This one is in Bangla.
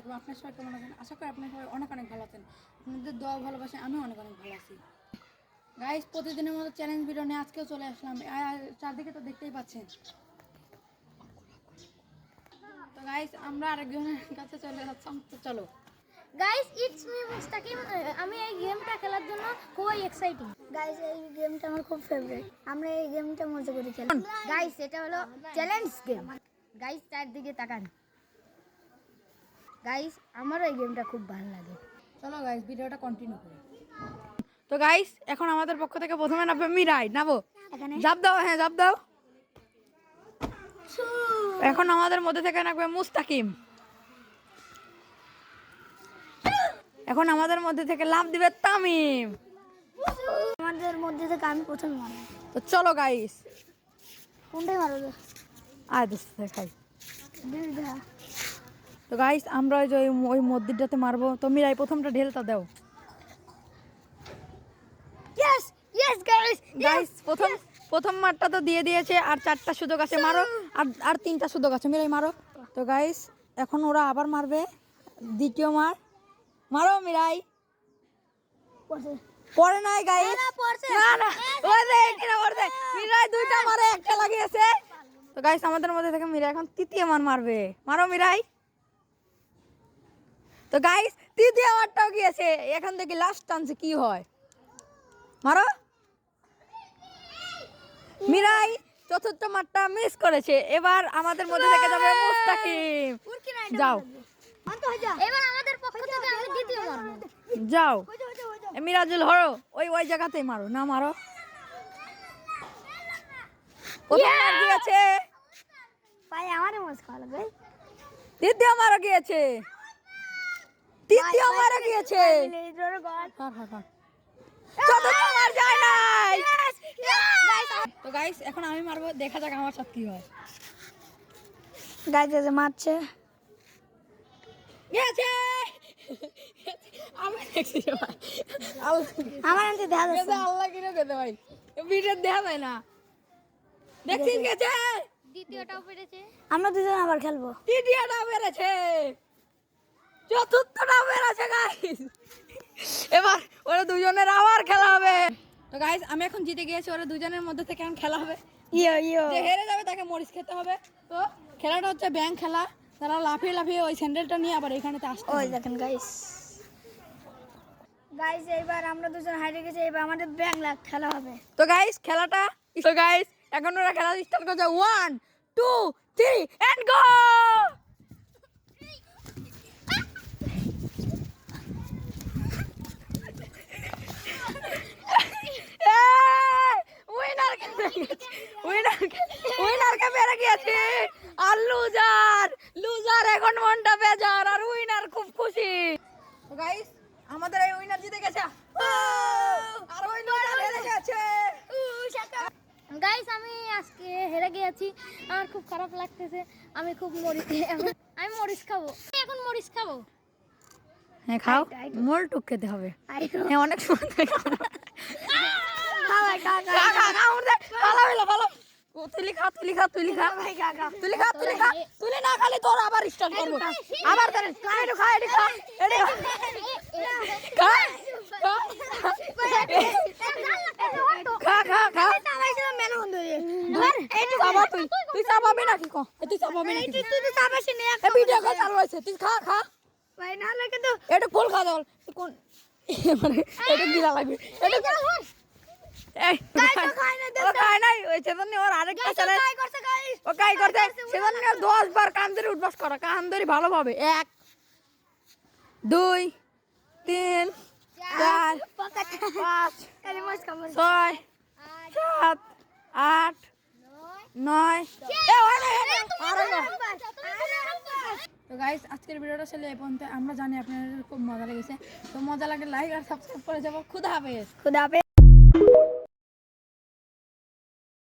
থাকবে। আপনার সবাই কেমন আছেন? আশা করি আপনার সবাই অনেক অনেক ভালো আছেন। আপনাদের দোয়া ভালোবাসে আমি অনেক অনেক ভালো আছি। গাইস, প্রতিদিনের মতো চ্যালেঞ্জ ভিডিও নিয়ে আজকেও চলে আসলাম। চারদিকে তো দেখতেই পাচ্ছেন। তো গাইস, আমরা আরেকজনের কাছে চলে যাচ্ছি। তো চলো গাইস, ইটস মি মুস্তাকিম। আমি এই গেমটা খেলার জন্য খুবই এক্সাইটিং। গাইস, এই গেমটা আমার খুব ফেভারিট। আমরা এই গেমটা মজা করে খেলি। গাইস, এটা হলো চ্যালেঞ্জ গেম। গাইস, চারদিকে তাকান। গাইস, আমারও এই গেমটা খুব ভালো লাগে। চলো গাইস, ভিডিওটা কন্টিনিউ করি। তো গাইস, এখন আমাদের পক্ষ থেকে প্রথমে নামবে মিরাই। নামো, জাপ দাও। হ্যাঁ, জাপ দাও। এখন আমাদের মধ্যে থেকে নামবে মুস্তাকিম। এখন আমাদের মধ্যে থেকে লাভ দিবে তামিম। আমাদের মধ্যে থেকে আমি প্রথমে মারব। তো চলো গাইস, কোনটাই মারব? আয় দোস্ত দেখাই। দুইটা। তো গাইস, আমরা ওই যে ওই মসজিদটাতে মারবো। তো মিরাই প্রথমটা ঢেলটা দাও। Yes yes guys. গাইস, প্রথম মারটা তো দিয়ে দিয়েছে। আর 4টা সুযোগ আছে, মারো। আর 3টা সুযোগ আছে, মিরাই মারো। তো গাইস, এখন ওরা আবার মারবে। দ্বিতীয় মার, মারো মিরাই। পড়ে নাই গাইস, না না, ওই যে এখানে পড়ছে। মিরাই 2টা মারে, একটা লাগিয়েছে। তো গাইস, আমাদের মধ্যে থেকে মিরাই এখন তৃতীয় মার মারবে। মারো মিরাই। তো গাইস, তৃতীয় মারটাও গিয়েছে। এখন দেখি লাস্ট চান্সে কি হয়। মারো মিরাই। চতুর্থ মারটা মিস করেছে। এবার আমাদের মধ্যে থেকে যাবে মুস্তাকিম। যাও, এবার আমাদের পক্ষ থেকে আমি দ্বিতীয় মারব। যাও মিরাজুল, হরো ওই জায়গাতেই মারো। না, মারো। প্রথম মার গিয়েছে, ভাই আমারে মজ খাওয়া লাগবে। তৃতীয় মারও গিয়েছে, তৃতীয় মারও গিয়েছে। চতুর্থ মার যায় নাই। তো গাইস, এখন আমি মারবো। দেখা যাক আমার সাথে কি হয়। গাইস, যে মারছে গেছে। আমি দেখছি রে ভাই। আমার আনতে দেখা যাচ্ছে। গেছে, আল্লাহ কিনে গেছে ভাই। ভিডিও দেখা যায় না। দেখছিস গেছে। দ্বিতীয়টাও পেরেছে। আমরা দুজন আবার খেলবো। তৃতীয়টাও বেড়েছে, চতুর্থটাও বেড়েছে গাইস। এবার ওরা দুজনের আবার খেলা হবে। তো গাইস, আমি এখন জিতে গিয়েছি। ওরা দুজনের মধ্যে থেকে এখন খেলা হবে। যে হেরে যাবে তাকে মরিচ খেতে হবে। তো খেলাটা হচ্ছে ব্যাংক খেলা। তারা লাফিয়ে লাফিয়ে ওই স্যান্ডেলটা নিয়ে আবার এখানেতে আসতে ওই হবে। দেখেন গাইস। গাইস, এইবার আমরা দুজন হারিয়ে গেছি। এবার আমাদের ব্যাংক লাখ খেলা হবে। তো গাইস, খেলাটা, তো গাইস, এখন ওরা খেলা স্টার্ট করছে। 1 2 3 এন্ড গো। উইনারকে পেরে গিয়েছে। আর লুজার এখন মনটা বেজার। আর উইনার খুব খুশি। তো গাইস, আমাদের এই উইনার জিতে গেছে। আর ওই লুজার হেরে গেছে। গাইস, আমি আজকে হেরে গেছি। আমার খুব খারাপ লাগতেছে। আমি মরিচ খাবো। এখন মরিচ খাবো। হ্যাঁ, খাও। মোল টুক খেতে হবে। হ্যাঁ, অনেক সুন্দর। তুলি না খালি তোর আবার স্টার্ট করবো। আবার তুই চাপাবি নাকি? তুই চাপাবি নাকি? ভিডিও কল চালু হয়েছে, তুই খা খা। ভাই না লাগে তো এটা ফুল খা দল। কোন মানে এটা গিলা লাগবে। এটা এই খায় নাই। ওই সেজন্য ওর আরেকটা চ্যালেঞ্জ ও কাই করছে। সেজন্য 10 বার কান ধরে উঠবাস করা। কান ধরে ভালোভাবে। 1 2 3 4 5 6 7 8 9। তো গাইস, আজকের ভিডিওটা ছিল এই পর্যন্ত। আমরা জানি আপনাদের খুব মজা লেগেছে। তো মজা লাগলে লাইক আর সাবস্ক্রাইব করে যাবো। খুদা হাফেজ।